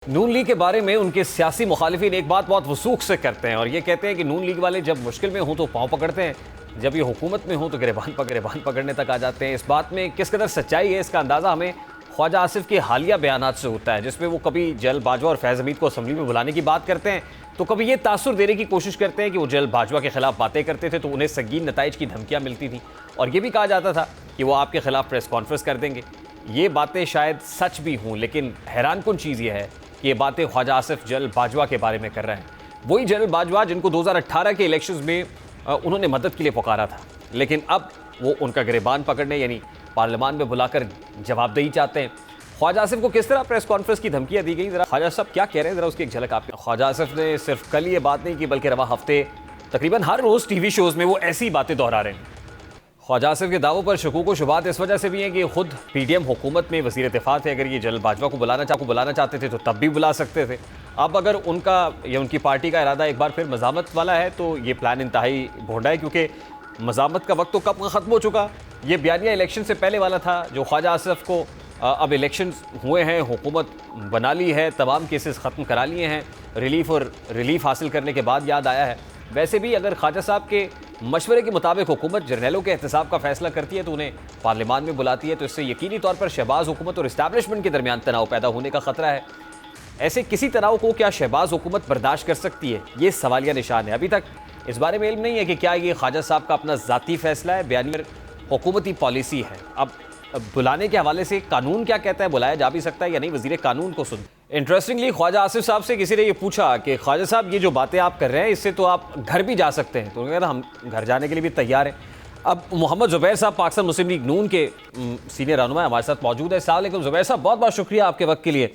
नून league के बारे में उनके सियासी मुखालिफिन एक बात बहुत वसूख से करते हैं और ये कहते हैं कि नून लीग वाले जब मुश्किल में हों तो पांव पकड़ते हैं, जब ये हुकूमत में हो तो गिरबान पकड़ने तक आ जाते हैं। इस बात में किस कदर सच्चाई है, इसका अंदाज़ा हमें ख्वाजा आसिफ के हालिया बयानात से होता है, जिसमें वो कभी जल बाजवा और फैज़ हमीद को असम्बली में बुलाने की बात करते हैं तो कभी ये तासुर देने की कोशिश करते हैं कि वो जल बाजवा के खिलाफ बातें करते थे तो उन्हें संगीन नताइज की धमकियाँ मिलती थी और ये भी कहा जाता था कि वो आपके खिलाफ प्रेस कॉन्फ्रेंस कर देंगे। ये बातें शायद सच भी हों, लेकिन हैरानकुन चीज़ ये है कि ये बातें ख्वाजा आसिफ जल बाजवा के बारे में कर रहे हैं। वही जल बाजवा जिनको 2018 के इलेक्शंस में उन्होंने मदद के लिए पुकारा था, लेकिन अब वो उनका गिरबान पकड़ने यानी पार्लियामान में बुलाकर जवाबदेही चाहते हैं। ख्वाजा आसिफ को किस तरह प्रेस कॉन्फ्रेंस की धमकियां दी गई, जरा ख्वाजा साहब क्या कह रहे हैं, जरा उसकी एक झलक आपने। ख्वाजा आसिफ ने सिर्फ कल ये बात नहीं की बल्कि रवा हफ्ते तकरीबन हर रोज़ टीवी शोज़ में वो ऐसी बातें दोहरा रहे हैं। ख्वाजा आसिफ के दावों पर शकूक व शुबात इस वजह से भी हैं कि खुद पीडीएम हुकूमत में वज़ीर दिफ़ा थे। अगर ये जल बाजवा को बुलाना चाहते थे तो तब भी बुला सकते थे। अब अगर उनका या उनकी पार्टी का इरादा एक बार फिर मज़ामत वाला है तो ये प्लान इंतहाई भोंडा है, क्योंकि मज़ामत का वक्त तो कब ख़त्म हो चुका। ये बयानिया इलेक्शन से पहले वाला था जो ख्वाजा आसिफ को अब इलेक्शन हुए हैं, हुकूमत बना ली है, तमाम केसेस ख़त्म करा लिए हैं, रिलीफ हासिल करने के बाद याद आया है। वैसे भी अगर ख्वाजा साहब के मशवरे के मुताबिक हुकूमत जर्नैलों के एहतसाब का फैसला करती है तो उन्हें पार्लियामान में बुलाती है, तो इससे यकीनी तौर पर शहबाज हुकूमत और इस्टेब्लिशमेंट के दरमियान तनाव पैदा होने का खतरा है। ऐसे किसी तनाव को क्या शहबाज हुकूमत बर्दाश्त कर सकती है, ये सवालिया निशान है। अभी तक इस बारे में इल्म नहीं है कि क्या ये ख्वाजा साहब का अपना ज़ाती फैसला है, बयानी हुकूमती पॉलिसी है। अब बुलाने के हवाले से कानून क्या कहता है, बुलाया जा भी सकता है या नहीं, वज़ीर कानून को सुन। इंटरेस्टिंगली ख्वाजा आसिफ साहब से किसी ने ये पूछा कि ख्वाजा साहब ये जो बातें आप कर रहे हैं इससे तो आप घर भी जा सकते हैं, तो उन्होंने कहा हम घर जाने के लिए भी तैयार हैं। अब मोहम्मद ज़ुबैर साहब पाकिस्तान मुस्लिम लीग नून के सीनियर रहनुमा हमारे साथ मौजूद है। अस्सलाम वालेकुम ज़ुबैर साहब, बहुत बहुत शुक्रिया आपके वक्त के लिए।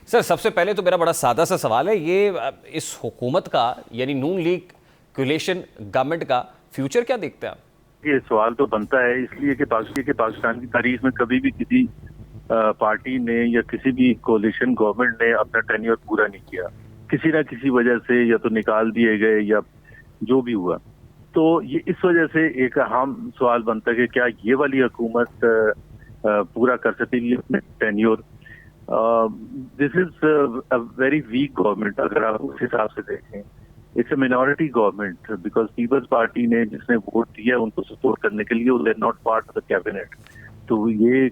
सर, सबसे पहले तो मेरा बड़ा सादा सा सवाल है, ये इस हुकूमत का यानी नून लीग कोलिशन गवर्नमेंट का फ्यूचर क्या देखते हैं आप? ये सवाल तो बनता है इसलिए कि पाकिस्तान की तारीख में कभी भी किसी पार्टी ने या किसी भी कोलिशन गवर्नमेंट ने अपना टेन्योर पूरा नहीं किया, किसी ना किसी वजह से या तो निकाल दिए गए या जो भी हुआ। तो ये इस वजह से एक अहम सवाल बनता है कि क्या ये वाली हुकूमत पूरा कर सकेगी अपने tenure. This is a very weak government अगर आप उस हिसाब से देखें। It's a minority government because Peoples Party ने जिसने वोट दिया उनको सपोर्ट करने के लिए, they not part of the cabinet. तो ये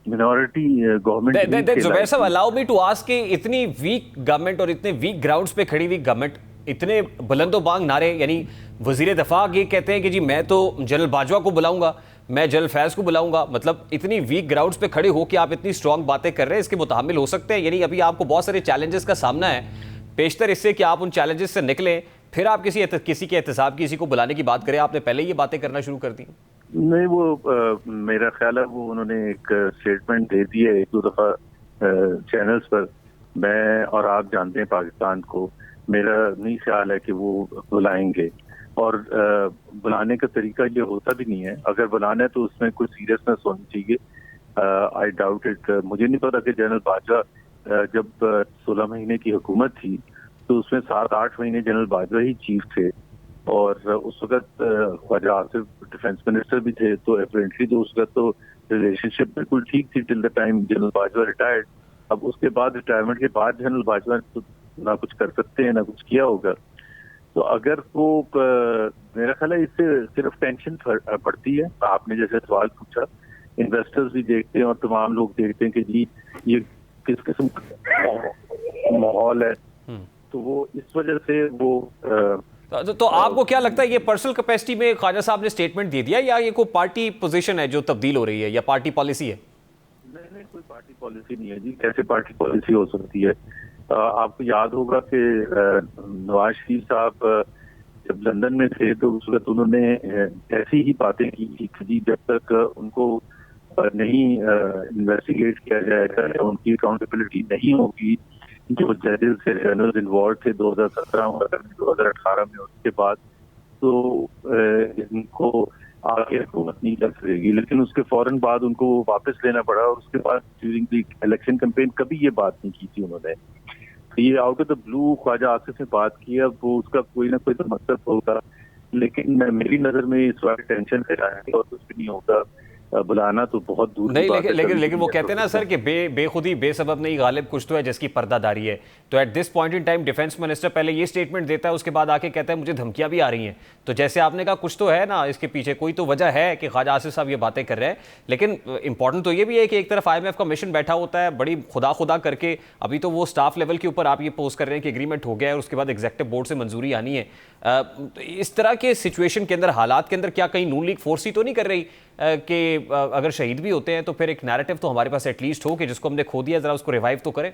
मिनॉरिटी गवर्नमेंट। ज़ुबैर साहब, अलाउ मी टू आस्क कि इतनी वीक गवर्नमेंट और इतने वीक ग्राउंड्स पे खड़ी हुई गवर्नमेंट, इतने बुलंदोबांग नारे, यानी वजीर दफा ये कहते हैं कि जी मैं तो जनरल बाजवा को बुलाऊंगा, मैं जनरल फैज़ को बुलाऊंगा, मतलब इतनी वीक ग्राउंड्स पे खड़े हो कि आप इतनी स्ट्रॉन्ग बातें कर रहे हैं, इसके मुताबिल हो सकते हैं। यानी अभी आपको बहुत सारे चैलेंजेस का सामना है, पेशतर इससे कि आप उन चैलेंजेस से निकलें, फिर आप किसी के एहतसाब किसी को बुलाने की बात करें। आपने पहले ये बातें करना शुरू कर दी। नहीं, वो मेरा ख्याल है वो उन्होंने एक स्टेटमेंट दे दी है एक दो दफा चैनल्स पर। मैं और आप जानते हैं पाकिस्तान को, मेरा नहीं ख्याल है कि वो बुलाएंगे, और बुलाने का तरीका ये होता भी नहीं है। अगर बुलाना है तो उसमें कुछ सीरियसनेस होनी चाहिए। I doubt it. मुझे नहीं पता कि जनरल बाजवा जब 16 महीने की हुकूमत थी तो उसमें 7-8 महीने जनरल बाजवा ही चीफ थे, और उस वक्त ख्वाजा आसिफ डिफेंस मिनिस्टर भी थे। तो अपेरेंटली तो उस वक्त तो रिलेशनशिप बिल्कुल ठीक थी till the time general Bajwa retired. अब उसके बाद, रिटायरमेंट के बाद जनरल बाजवा तो ना कुछ कर सकते हैं ना कुछ किया होगा। तो अगर वो मेरा ख्याल है इससे सिर्फ टेंशन बढ़ती है। आपने जैसे सवाल पूछा, इन्वेस्टर्स भी देखते हैं और तमाम लोग देखते हैं कि जी ये किस किस्म का माहौल है, तो वो इस वजह से वो तो आपको क्या लगता है, ये पर्सनल कैपेसिटी में ख्वाजा साहब ने स्टेटमेंट दे दिया या ये कोई पार्टी पोजीशन है जो तब्दील हो रही है या पार्टी पॉलिसी है? नहीं, कोई पार्टी पॉलिसी नहीं है जी। कैसे पार्टी पॉलिसी हो सकती है? आपको याद होगा कि नवाज शरीफ साहब जब लंदन में थे तो उस वक्त उन्होंने ऐसी ही बातें की थी जब तक उनको नहीं इन्वेस्टिगेट किया जाएगा, उनकी अकाउंटेबिलिटी नहीं होगी। जो जजेस थे, जनरल इन्वॉल्व थे 2017 और 2018 में, उसके बाद तो इनको आगे हुकूमत नहीं कर सकेगी। लेकिन उसके फौरन बाद उनको वापस लेना पड़ा, और उसके बाद ड्यूरिंग द इलेक्शन कैंपेन कभी ये बात नहीं की थी उन्होंने। तो ये out of the blue Khawaja Asif ने बात की। अब वो उसका कोई ना कोई तो मकसद होगा, लेकिन मेरी नजर में इस बार टेंशन फैलाने और कुछ भी नहीं होगा। बुलाना तो बहुत दूर की नहीं, बात है। लेकिन वो कहते हैं ना सर कि बेखुदी बेसबब नहीं गालिब, कुछ तो है जिसकी पर्दादारी है। तो at this point in time defence minister पहले ये स्टेटमेंट देता है, उसके बाद आके कहता है मुझे धमकियां भी आ रही हैं। तो जैसे आपने कहा कुछ तो है ना इसके पीछे, कोई तो वजह है कि ख्वाजा आसिफ साहब ये बातें कर रहे हैं। लेकिन इंपॉर्टेंट तो ये भी है कि एक तरफ IMF का मिशन बैठा होता है बड़ी खुदा करके, अभी तो वो स्टाफ लेवल के ऊपर आप ये पोस्ट कर रहे हैं कि एग्रीमेंट हो गया है और उसके बाद एग्जीक्यूटिव बोर्ड से मंजूरी आनी है। इस तरह के सिचुएशन के अंदर, हालात के अंदर, क्या कहीं नून लीग फोर्स ही तो नहीं कर रही कि अगर शहीद भी होते हैं तो फिर एक नैरेटिव तो हमारे पास एटलीस्ट हो कि जिसको हमने खो दिया जरा उसको रिवाइव तो करें?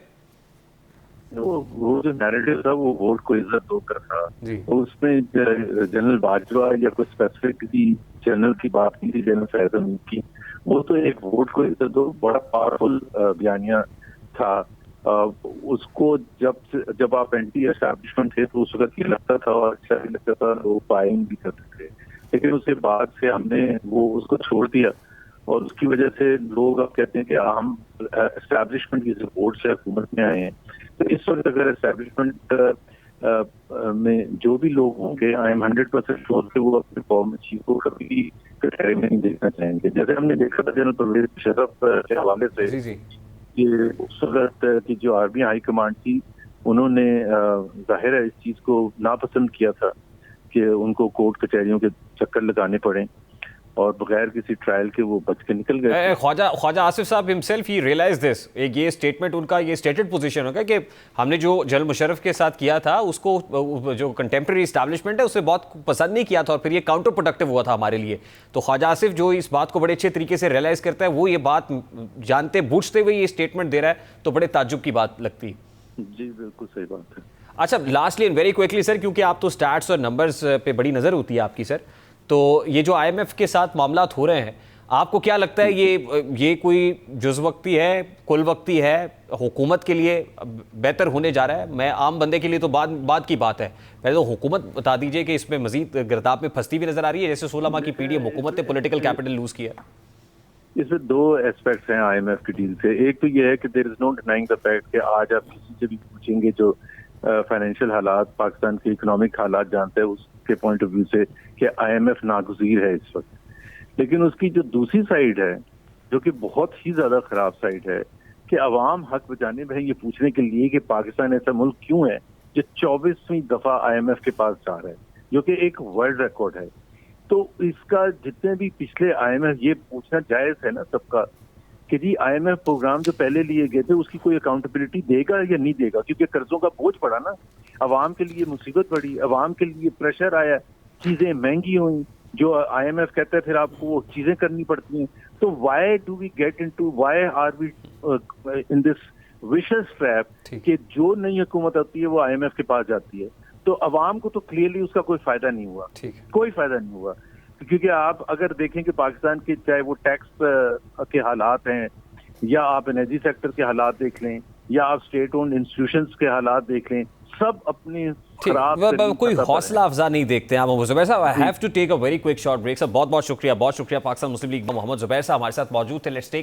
वो जो नैरेटिव था वो वोट को इज्जत होकर था जी। तो उसमें जनरल बाजवा या कोई स्पेसिफिकली जनरल की बात की थी, जनरल फैज हमीद की। वो तो एक वोट को इज्जत दो बड़ा पावरफुल बयानिया था। उसको जब आप एंटी एस्टैब्लिशमेंट थे तो उस वक्त ये लगता था और अच्छा भी लगता था, लोग बाइंग भी करते थे। लेकिन उसके बाद से हमने वो उसको छोड़ दिया और उसकी वजह से लोग अब कहते हैं कि हम एस्टैब्लिशमेंट की सपोर्ट से हुकूमत में आए हैं। तो इस वक्त अगर एस्टैब्लिशमेंट में जो भी लोग होंगे, आई एम 100% श्योर कि वो अपने कौम चीज को कभी भी कटहरे में नहीं देखना चाहेंगे। जैसे हमने देखा था जनरल परवेज मुशर्रफ के हवाले से जी जी। कि उस वक्त की जो आर्मी हाई कमांड थी उन्होंने जाहिर है इस चीज को नापसंद किया था कि उनको कोर्ट कचहरियों के चक्कर लगाने पड़े और बगैर किसी ट्रायल के वो बच के निकल गए। ख्वाजा आसिफ साहब हिमसेल्फ ही रियलाइज दिस, एक ये स्टेटमेंट उनका, ये स्टेटेड पोजीशन होगा कि हमने जो जनरल मुशर्रफ के साथ किया था उसको जो कंटेम्प्रेरी एस्टैब्लिशमेंट है उससे बहुत पसंद नहीं किया था और फिर ये काउंटर प्रोडक्टिव हुआ था हमारे लिए। तो ख्वाजा आसिफ जो इस बात को बड़े अच्छे तरीके से रियलाइज करता है, वो ये बात जानते बूझते हुए ये स्टेटमेंट दे रहा है, तो बड़े ताज्जुब की बात लगती है। जी बिल्कुल सही बात है। अच्छा, lastly and very quickly sir, क्योंकि आप तो स्टैट्स और नंबर्स पे बड़ी नज़र होती है आपकी सर, तो ये जो IMF के साथ मामलात हो रहे हैं, आपको क्या लगता है ये कोई जुज़वक्ती है, कुल वक्ती है, हुकूमत के लिए बेहतर होने जा रहा है? मैं आम बंदे के लिए तो बाद की बात है, पहले तो हुकूमत बता दीजिए कि इसमें मजीद गिरदाब में फंसती हुई नजर आ रही है, जैसे 16 माह की PDM हुकूमत ने पॉलिटिकल कैपिटल लूज किया। इसमें दो एस्पेक्ट्स हैं IMF की डील से। एक तो ये है कि there is no denying the fact कि आज आप किसी से भी पूछेंगे जो फाइनेंशियल हालात, पाकिस्तान के इकोनॉमिक हालात जानते हैं उसके पॉइंट ऑफ व्यू से, कि IMF नागुज़ीर है इस वक्त। लेकिन उसकी जो दूसरी साइड है जो कि बहुत ही ज्यादा खराब साइड है कि अवाम हक बचाने में है ये पूछने के लिए कि पाकिस्तान ऐसा मुल्क क्यों है जो 24वीं दफा IMF के पास जा रहा है, जो कि एक वर्ल्ड रिकॉर्ड है। तो इसका जितने भी पिछले IMF, ये पूछना जायज है ना सबका कि जी IMF प्रोग्राम जो पहले लिए गए थे उसकी कोई अकाउंटेबिलिटी देगा या नहीं देगा, क्योंकि कर्जों का बोझ पड़ा ना, अवाम के लिए मुसीबत पड़ी, अवाम के लिए प्रेशर आया, चीजें महंगी हुई, जो IMF कहता है फिर आपको वो चीजें करनी पड़ती हैं। तो why do we get into, why are we in this vicious trap कि जो नई हुकूमत आती है वो IMF के पास जाती है। तो अवाम को तो क्लियरली उसका कोई फायदा नहीं हुआ, कोई फायदा नहीं हुआ। क्योंकि आप अगर देखें कि पाकिस्तान के चाहे वो टैक्स के हालात हैं या आप एनर्जी सेक्टर के हालात देख लें या आप स्टेट ओन्ड इंस्टीट्यूशंस के हालात देख लें, सब अपनी खराब कोई हौसला अफजा नहीं देखते हैं। मोहम्मद जुबैर साहब, I have to take a very quick short break. Sir बहुत बहुत शुक्रिया पाकिस्तान मुस्लिम लीग मोहम्मद जुबैर साहब हमारे साथ मौजूद थे। Let's take